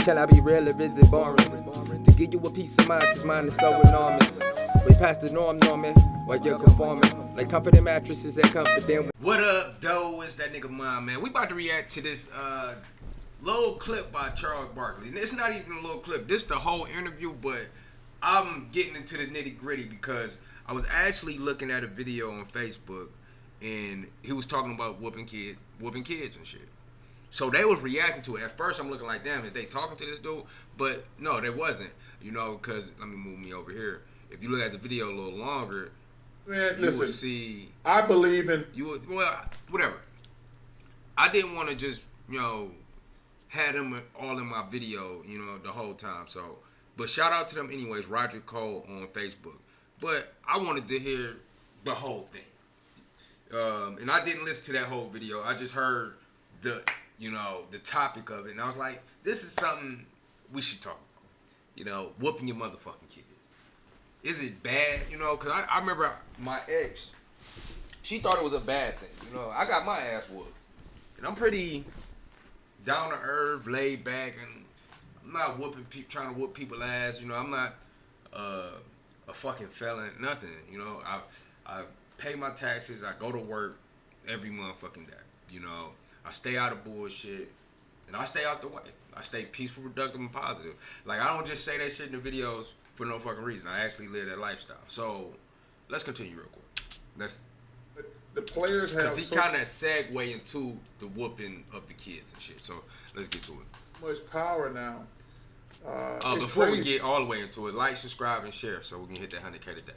Can I be real or is it boring? To give you a peace of mind, cause mine is so enormous. Way past the norm, Norman, while you're conforming. Like comforting mattresses that comfort them. What up, though? It's that nigga Mom, man. We about to react to this little clip by Charles Barkley. And it's not even a little clip. This is the whole interview, but I'm getting into the nitty gritty because I was actually looking at a video on Facebook and he was talking about whooping kids and shit. So they was reacting to it. At first, I'm looking like, damn, is they talking to this dude? But no, they wasn't. You know, because, let me move me over here. If you look at the video a little longer, man, you listen, would see. I believe in. Well, whatever. I didn't want to just, have them all in my video, the whole time. So, but shout out to them anyways, Roger Cole on Facebook. But I wanted to hear the whole thing. And I didn't listen to that whole video. I just heard the topic of it. And I was like, this is something we should talk about. Whooping your motherfucking kids. Is it bad? Because I remember my ex, she thought it was a bad thing. I got my ass whooped. And I'm pretty down to earth, laid back, and I'm not trying to whoop people's ass. I'm not a fucking felon, nothing. I pay my taxes. I go to work every motherfucking day. I stay out of bullshit, and I stay out the way. I stay peaceful, productive, and positive. Like, I don't just say that shit in the videos for no fucking reason. I actually live that lifestyle. So, let's continue real quick. The players have. Because he kind of segue into the whooping of the kids and shit. So, let's get to it. Much power now. Before we get all the way into it, like, subscribe, and share so we can hit that 100K today.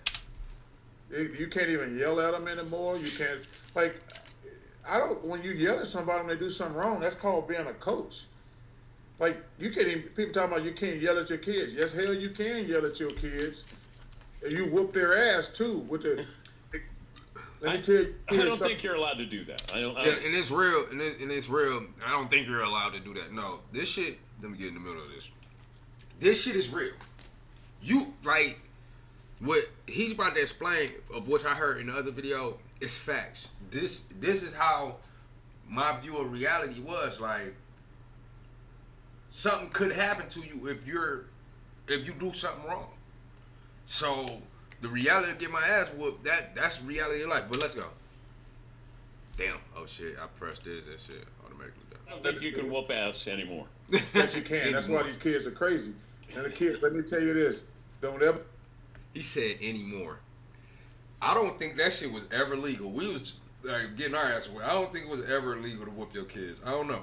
You can't even yell at them anymore. You can't, when you yell at somebody when they do something wrong, that's called being a coach. Like, you can't even, people talking about you can't yell at your kids. Yes, hell, you can yell at your kids. And you whoop their ass, too, with the... Let me tell you, I don't think you're allowed to do that. And it's real. And it's real. I don't think you're allowed to do that. No, this shit. Let me get in the middle of this. This shit is real. What he's about to explain of what I heard in the other video is facts. This is how my view of reality was. Like, something could happen to you if you do something wrong. So the reality of get my ass whooped, that's reality of life. But let's go. Damn. Oh shit, I pressed this, that shit automatically done. I don't think you can whoop ass anymore. Yes, you can. That's why these kids are crazy. And the kids, let me tell you this, don't ever. He said anymore. I don't think that shit was ever legal. We was getting our ass away. I don't think it was ever illegal to whoop your kids. I don't know.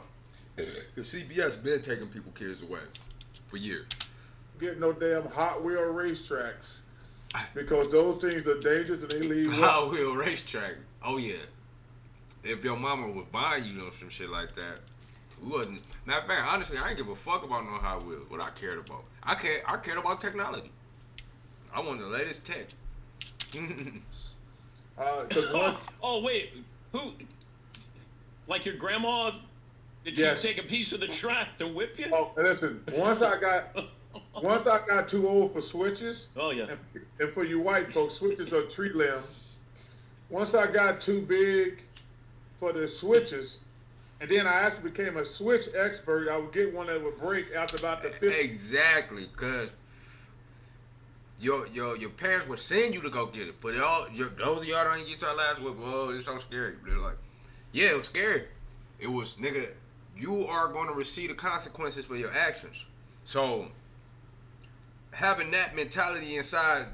Because CBS been taking people kids away for years. Get no damn Hot Wheel racetracks. Because those things are dangerous and they leave. Hot Wheel racetrack. Oh yeah. If your mama would buy you some shit like that, we wasn't. Matter of fact, honestly, I didn't give a fuck about no Hot Wheels. What I cared about, I cared about technology. I wanted the latest tech. Oh wait, who? Like your grandma? Did Yes. she take a piece of the track to whip you? Oh, listen. Once I got too old for switches. Oh yeah. And for you white folks, switches are tree limbs. Once I got too big for the switches, and then I actually became a switch expert, I would get one that would break after about the 50th. Exactly, cause your parents would send you to go get it, but those of y'all don't get your last whip. Oh, it's so scary. They're like, yeah, it was scary. It was, nigga, you are going to receive the consequences for your actions. So having that mentality inside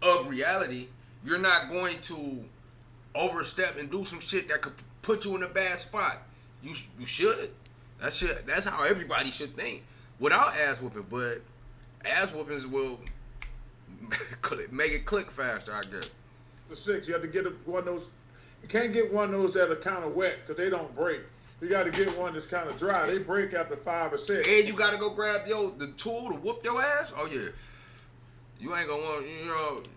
of reality, you're not going to overstep and do some shit that could put you in a bad spot. You should. That's how everybody should think. Without ass whooping, but ass whoopings will make it click faster, I guess. The 6, you have to get one of those. You can't get one of those that are kind of wet because they don't break. You got to get one that's kind of dry. They break after 5 or 6. And you got to go grab the tool to whoop your ass. Oh yeah, you ain't gonna want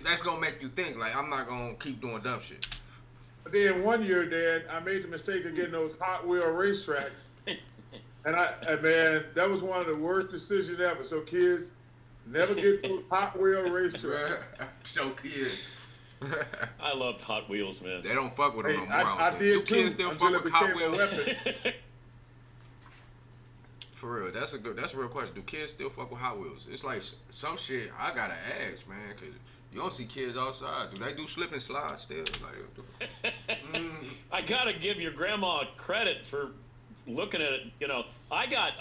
that's gonna make you think like I'm not gonna keep doing dumb shit. But then one year, Dad, I made the mistake of getting those Hot Wheel racetracks, and man, that was one of the worst decisions ever. So kids, never get those Hot Wheel racetracks. So kids. I loved Hot Wheels, man. They don't fuck with them no more. I did You too, kids still fuck until it with Hot became a Wheels? weapon. For real, that's a real question. Do kids still fuck with Hot Wheels? It's like some shit I gotta ask, man, because you don't see kids outside. Do they do slip and slide still? Like, I gotta give your grandma credit for looking at it. You know, I got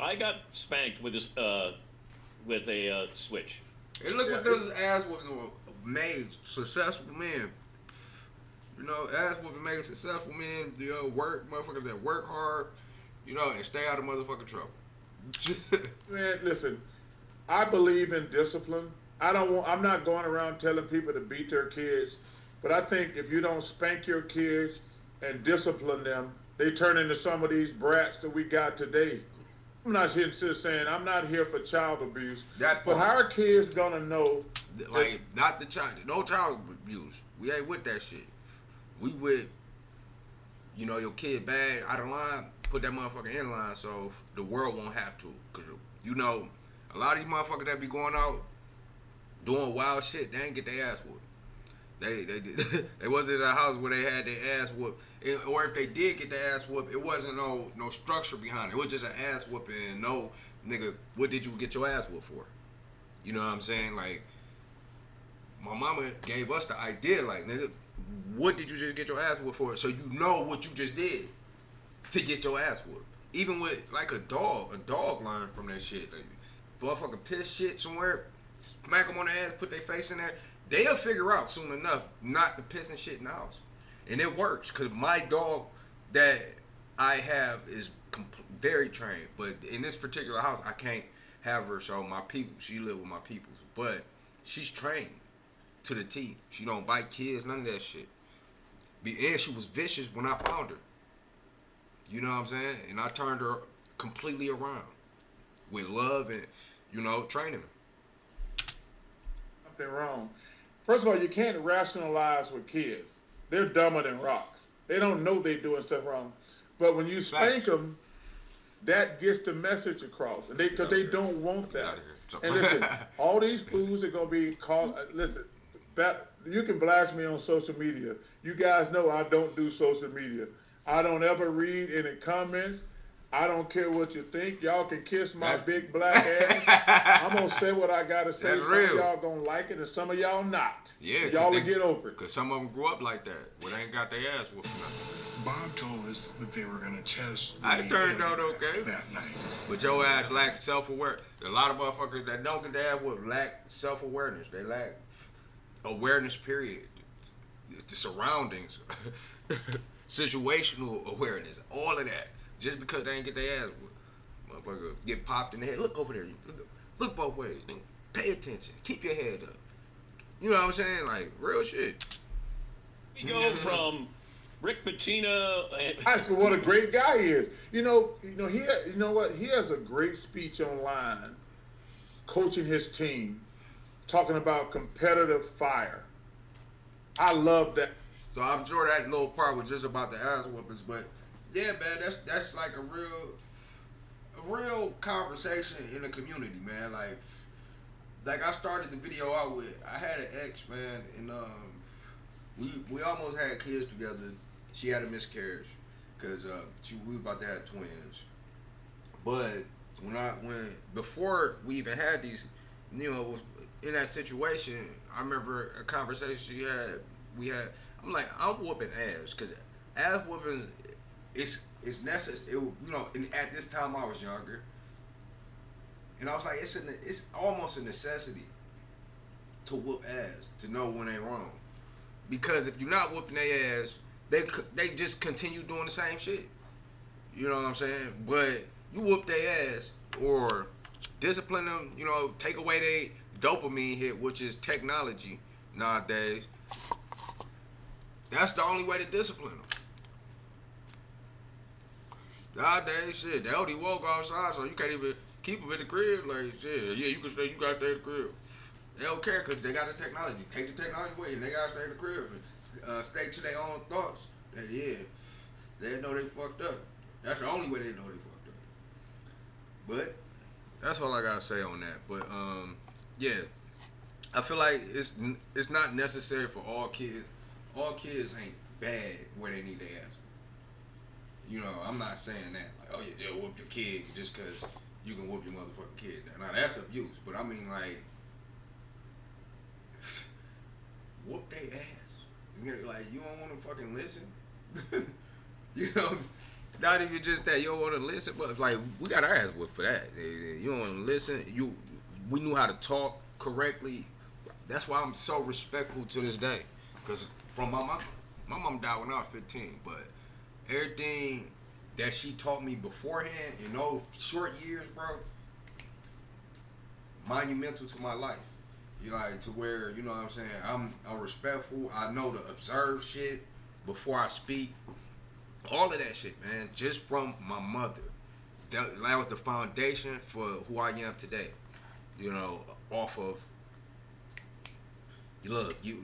spanked with this with a switch. hey, look what this ass whooping made successful men. You know, ass whooping made successful men. You know, motherfuckers that work hard. You know, and stay out of motherfucking trouble. Man, listen, I believe in discipline. I'm not going around telling people to beat their kids, but I think if you don't spank your kids and discipline them, they turn into some of these brats that we got today. I'm not here saying I'm not here for child abuse, but how are kids gonna know? Like, not the child, no child abuse. We ain't with that shit. We with, you know, your kid bad out of line. Put that motherfucker in line so the world won't have to. Cause you know, a lot of these motherfuckers that be going out doing wild shit, they ain't get their ass whooped. They wasn't in a house where they had their ass whooped. Or if they did get their ass whooped, it wasn't no structure behind it. It was just an ass whooping and no, nigga, what did you get your ass whooped for? You know what I'm saying? Like, my mama gave us the idea, like, nigga, what did you just get your ass whooped for? So you know what you just did to get your ass whooped. Even with like a dog learned from that shit. Like, motherfucker piss shit somewhere, smack them on the ass, put their face in there. They'll figure out soon enough not to piss and shit in the house. And it works, because my dog that I have is very trained. But in this particular house, I can't have her, so my people, she live with my peoples. But she's trained to the T. She don't bite kids, none of that shit. And she was vicious when I found her. You know what I'm saying? And I turned her completely around with love and, you know, training her. Something wrong. First of all, you can't rationalize with kids. They're dumber than rocks. They don't know they're doing stuff wrong. But when you spank them, that gets the message across. And because they don't want that. And listen, all these fools are going to be called, listen, you can blast me on social media. You guys know I don't do social media. I don't ever read any comments. I don't care what you think. Y'all can kiss my big black ass. I'm going to say what I got to say. Some of y'all going to like it and some of y'all not. Yeah. Y'all will get over it. Because some of them grew up like that, where they ain't got their ass whooped. Bob told us that they were going to test I turned out okay. that night. But your ass lacked self-awareness. A lot of motherfuckers that don't get their ass whooped lack self-awareness. They lack awareness, period. The surroundings. Situational awareness, all of that, just because they ain't get their ass whooped. Motherfucker get popped in the head. Look over there. Look both ways. Pay attention. Keep your head up. You know what I'm saying? Like, real shit. We go from Rick Pitino. That's what a great guy he is. You know what? He has a great speech online, coaching his team, talking about competitive fire. I love that. So I'm sure that little part was just about the ass whoopings, but yeah, man, that's like a real conversation in the community, man. Like I started the video out with, I had an ex, man, and we almost had kids together. She had a miscarriage because we were about to have twins. But before we even had these, you know, in that situation, I remember a conversation we had. I'm like, I'm whooping ass, because ass whooping is necessary. You know, at this time I was younger, and I was like, it's almost a necessity to whoop ass, to know when they wrong, because if you're not whooping their ass, they just continue doing the same shit. You know what I'm saying? But you whoop their ass or discipline them, you know, take away their dopamine hit, which is technology nowadays. That's the only way to discipline them. Nowadays, shit, they only walk outside, so you can't even keep them in the crib. Like, shit, yeah, you can stay, you gotta stay in the crib. They don't care because they got the technology. Take the technology away and they gotta stay in the crib and stay to their own thoughts. And yeah, they know they fucked up. That's the only way they know they fucked up. But that's all I gotta say on that. But yeah, I feel like it's not necessary for all kids. All kids ain't bad where they need their ass. You know, I'm not saying that. Like, oh yeah, they'll whoop your kid just because you can whoop your motherfucking kid. Now that's abuse, but I mean like, whoop they ass. Like you don't want to fucking listen. You know, not even just that you don't want to listen, but like we got our ass whooped for that. You don't want to listen. We knew how to talk correctly. That's why I'm so respectful to this day. Cause from my mom died when I was 15, but everything that she taught me beforehand in those short years, bro, monumental to my life. You know, like to where, you know what I'm saying, I'm respectful. I know to observe shit before I speak. All of that shit, man, just from my mother. That was the foundation for who I am today. You know, off of, look, you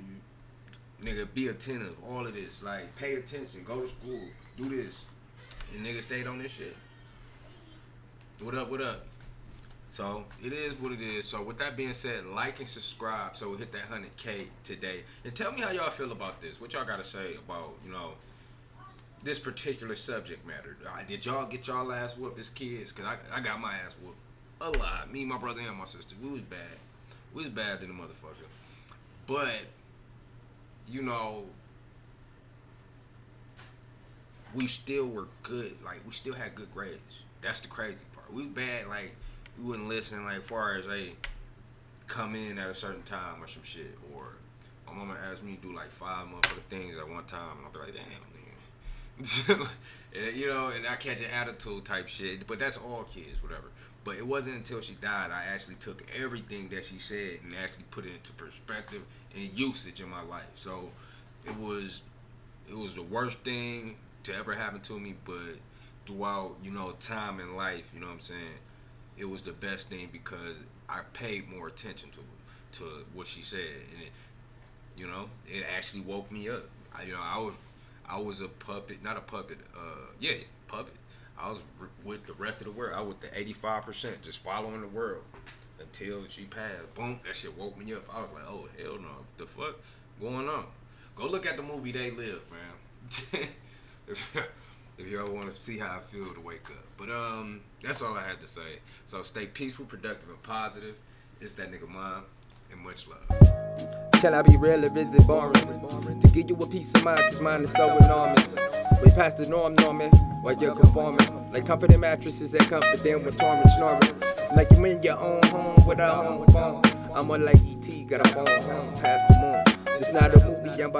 nigga, be attentive, all of this. Like, pay attention, go to school, do this. And nigga stayed on this shit. What up? So, it is what it is. So, with that being said, like and subscribe so we hit that 100K today. And tell me how y'all feel about this. What y'all got to say about, you know, this particular subject matter. Did y'all get y'all ass whooped as kids? Because I got my ass whooped a lot. Me, my brother, and my sister. We was bad. We was bad than a motherfucker. But, you know, we still were good. Like, we still had good grades. That's the crazy part. We was bad, like, we wouldn't listen, like, as far as, hey, come in at a certain time or some shit. Or my mama asked me to do, like, 5 motherfucking things at one time. And I'll be like, damn, nigga. You know, and I catch an attitude type shit. But that's all kids, whatever. But it wasn't until she died I actually took everything that she said and actually put it into perspective and usage in my life. So it was the worst thing to ever happen to me, but throughout, you know, time in life, you know what I'm saying, it was the best thing because I paid more attention to what she said, and it, you know, it actually woke me up. I was a puppet, not a puppet, puppet. I was with the rest of the world. I was with the 85%, just following the world until she passed. Boom, that shit woke me up. I was like, oh, hell no. What the fuck going on? Go look at the movie They Live, man. if y'all want to see how I feel to wake up. But that's all I had to say. So stay peaceful, productive, and positive. It's that nigga Mom, and much love. Can I be real or is it boring? To give you a peace of mind, cause mine is so enormous. Way past the norm, norming, while you're conforming. Like comforting mattresses that comfort them when torment snoring. Like you in your own home without a home phone. I'm more like E.T., got a phone home past the moon. It's not a movie, I'm about